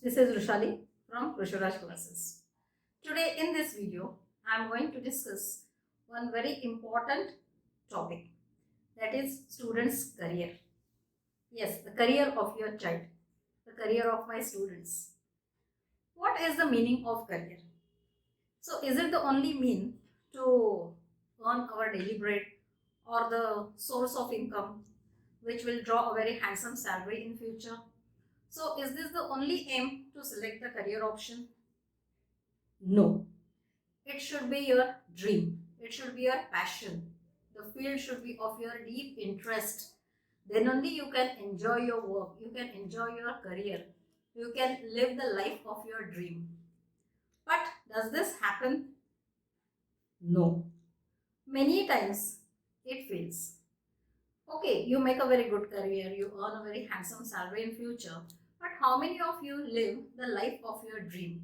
This is Rushali from Rusharaj Classes. Today in this video, I am going to discuss one very important topic, that is students' career. Yes, the career of your child, the career of my students. What is the meaning of career? So is it the only mean to earn our daily bread or the source of income which will draw a very handsome salary in future? So is this the only aim to select the career option? No. It should be your dream. It should be your passion. The field should be of your deep interest. Then only you can enjoy your work. You can enjoy your career. You can live the life of your dream. But does this happen? No. Many times it fails. Okay, you make a very good career. You earn a very handsome salary in future. But how many of you live the life of your dream?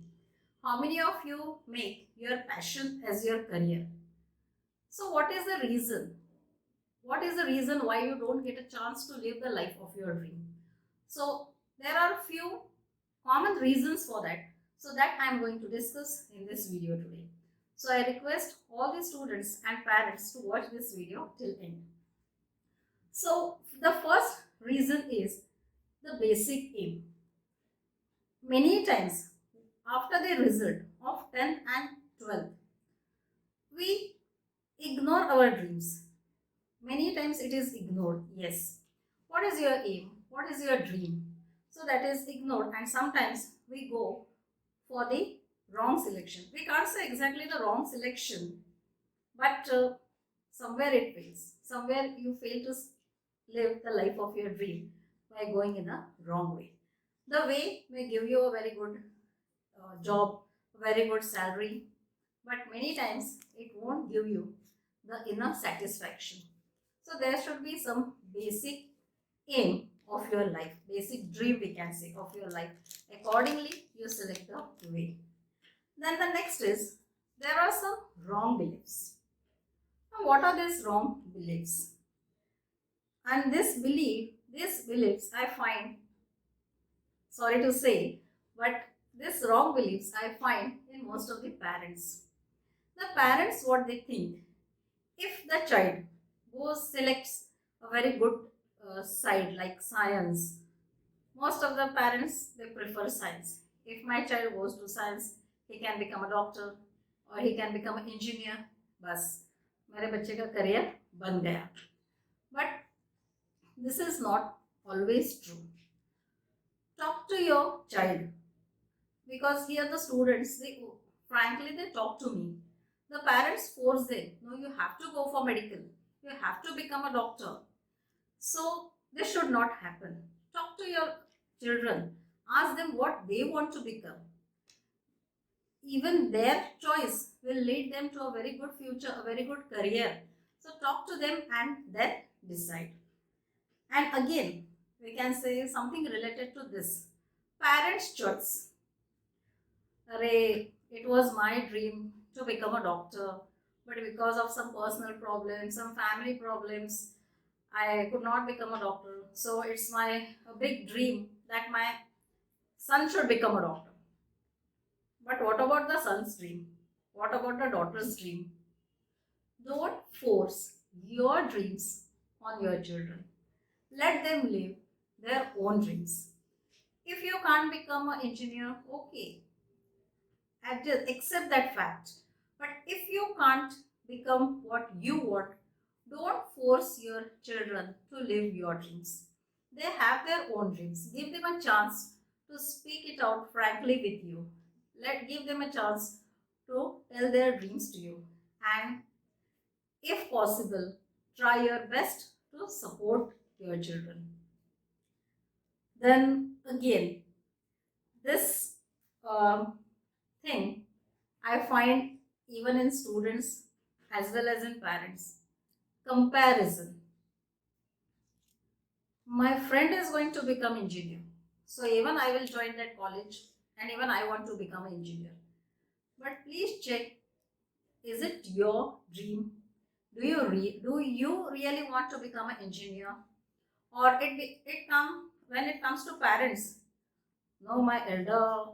How many of you make your passion as your career? So what is the reason? What is the reason why you don't get a chance to live the life of your dream? So there are a few common reasons for that. So that I am going to discuss in this video today. So I request all the students and parents to watch this video till end. So the first reason is the basic aim. Many times after the result of 10th and 12th, we ignore our dreams. Many times it is ignored. Yes. What is your aim? What is your dream? So that is ignored, and sometimes we go for the wrong selection. We can't say exactly the wrong selection, but somewhere it fails. Somewhere you fail to live the life of your dream by going in a wrong way. The way may give you a very good job, very good salary, but many times it won't give you the inner satisfaction. So there should be some basic aim of your life, basic dream we can say of your life. Accordingly, you select the way. Then the next is, there are some wrong beliefs. Now what are these wrong beliefs? And these beliefs I find, sorry to say, but these wrong beliefs I find in most of the parents. The parents, what they think, if the child selects a very good side like science, most of the parents they prefer science. If my child goes to science, he can become a doctor or he can become an engineer. बस मेरे बच्चे का career बन गया. But this is not always true. Talk to your child, because here the students, they talk to me. The parents force them, no, you have to go for medical, you have to become a doctor. So this should not happen. Talk to your children, ask them what they want to become. Even their choice will lead them to a very good future, a very good career. So talk to them and then decide. And again, we can say something related to this. Parents' choice. Array, it was my dream to become a doctor, but because of some personal problems, some family problems, I could not become a doctor. So it's my a big dream that my son should become a doctor. But what about the son's dream? What about the daughter's dream? Don't force your dreams on your children. Let them live their own dreams. If you can't become an engineer, okay, accept that fact. But if you can't become what you want, don't force your children to live your dreams. They have their own dreams. Give them a chance to speak it out frankly with you. Give them a chance to tell their dreams to you. And if possible, try your best to support your children. Then again, this thing I find even in students as well as in parents. Comparison. My friend is going to become engineer, so even I will join that college and even I want to become an engineer. But please check, is it your dream? Do you really want to become an engineer? Or when it comes to parents, no, my elder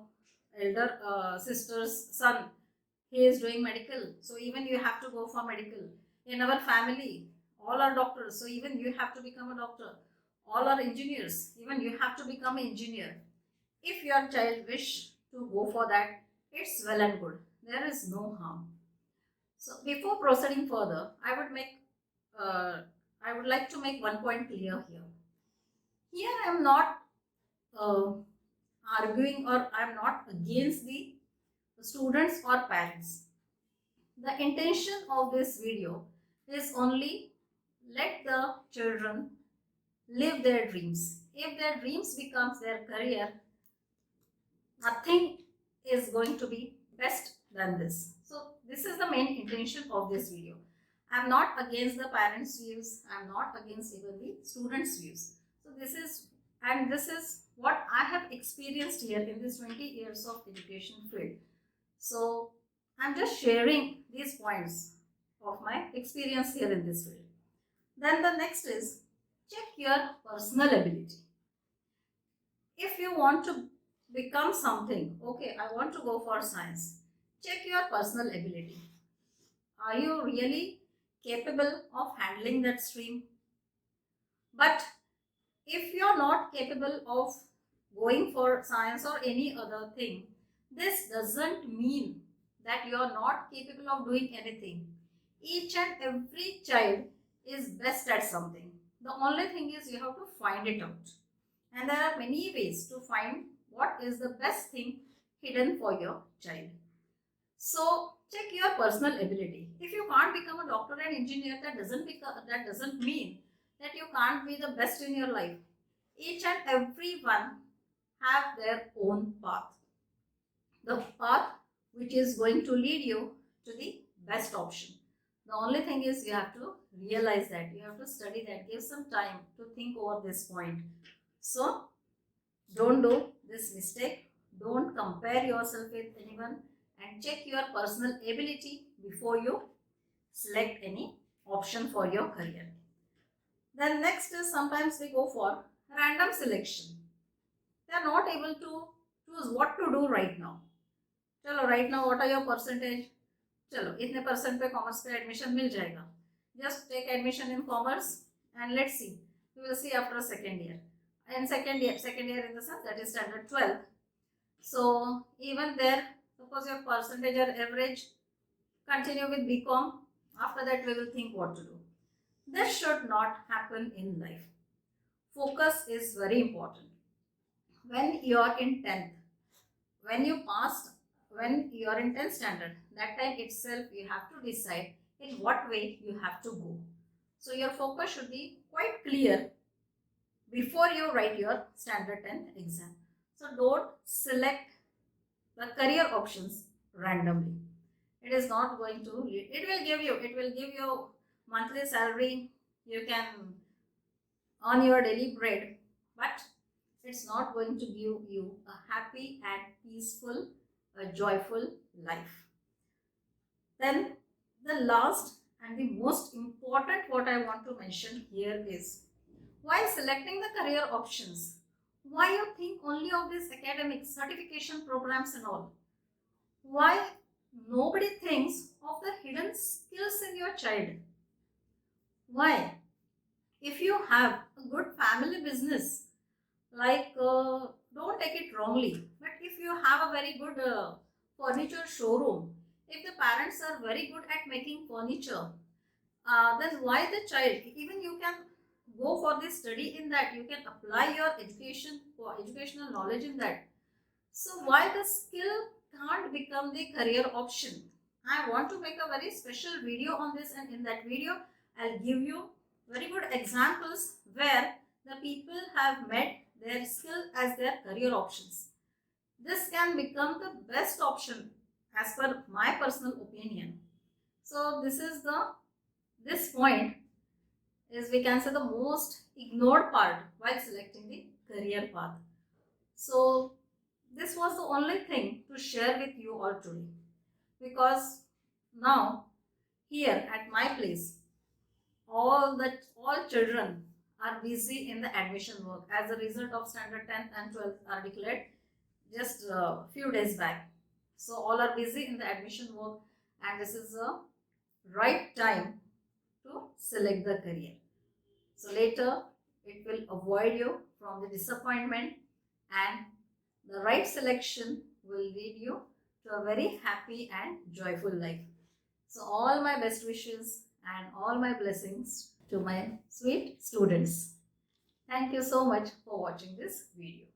sister's son, he is doing medical, so even you have to go for medical. In our family, all are doctors, so even you have to become a doctor. All are engineers, even you have to become an engineer. If your child wish to go for that, it's well and good. There is no harm. So before proceeding further, uh, I would like to make one point clear here. Here I am not uh, arguing, or I am not against the students or parents. The intention of this video is only let the children live their dreams. If their dreams becomes their career, nothing is going to be best than this. So this is the main intention of this video. I am not against the parents' views. I am not against even the students' views. So this is what I have experienced here in this 20 years of education field. So I'm just sharing these points of my experience here in this field. Then the next is check your personal ability. If you want to become something, okay, I want to go for science, check your personal ability. Are you really capable of handling that stream? But if you're not capable of going for science or any other thing, this doesn't mean that you're not capable of doing anything. Each and every child is best at something. The only thing is you have to find it out. And there are many ways to find what is the best thing hidden for your child. So check your personal ability. If you can't become a doctor and engineer, that doesn't mean that you can't be the best in your life. Each and every one have their own path. The path which is going to lead you to the best option. The only thing is you have to realize that, you have to study that, give some time to think over this point. So don't do this mistake. Don't compare yourself with anyone, and check your personal ability before you select any option for your career. Then next is sometimes we go for random selection. They are not able to choose what to do right now. चलो right now what are your percentage? चलो इतने percent पे commerce पे admission मिल जाएगा. Just take admission in commerce and let's see. We will see after second year. And second year in the sense that is standard 12. So even there, suppose your percentage or average, continue with BCom. After that we will think what to do. This should not happen in life. Focus is very important. When you are in 10th, when you are in 10th standard, that time itself you have to decide in what way you have to go. So your focus should be quite clear before you write your standard 10th exam. So don't select the career options randomly. It is not going to lead. It will give you monthly salary. You can earn your daily bread, but it's not going to give you a happy and peaceful, joyful life. Then the last and the most important what I want to mention here is, while selecting the career options, why you think only of this academic certification programs and all? Why nobody thinks of the hidden skills in your child? Why? If you have a good family business, like don't take it wrongly, but if you have a very good furniture showroom, if the parents are very good at making furniture, then why the child, even you can go for this study in that, you can apply your education for educational knowledge in that. So why the skill can't become the career option? I want to make a very special video on this, and in that video I'll give you very good examples where the people have made their skill as their career options. This can become the best option as per my personal opinion. So this point is, we can say, the most ignored part while selecting the career path. So this was the only thing to share with you all today, because now here at my place all children are busy in the admission work as a result of standard 10th and 12th are declared. just a few days back. So all are busy in the admission work, and this is the right time to select the career. So later it will avoid you from the disappointment, and the right selection will lead you to a very happy and joyful life. So all my best wishes and all my blessings to my sweet students. Thank you so much for watching this video.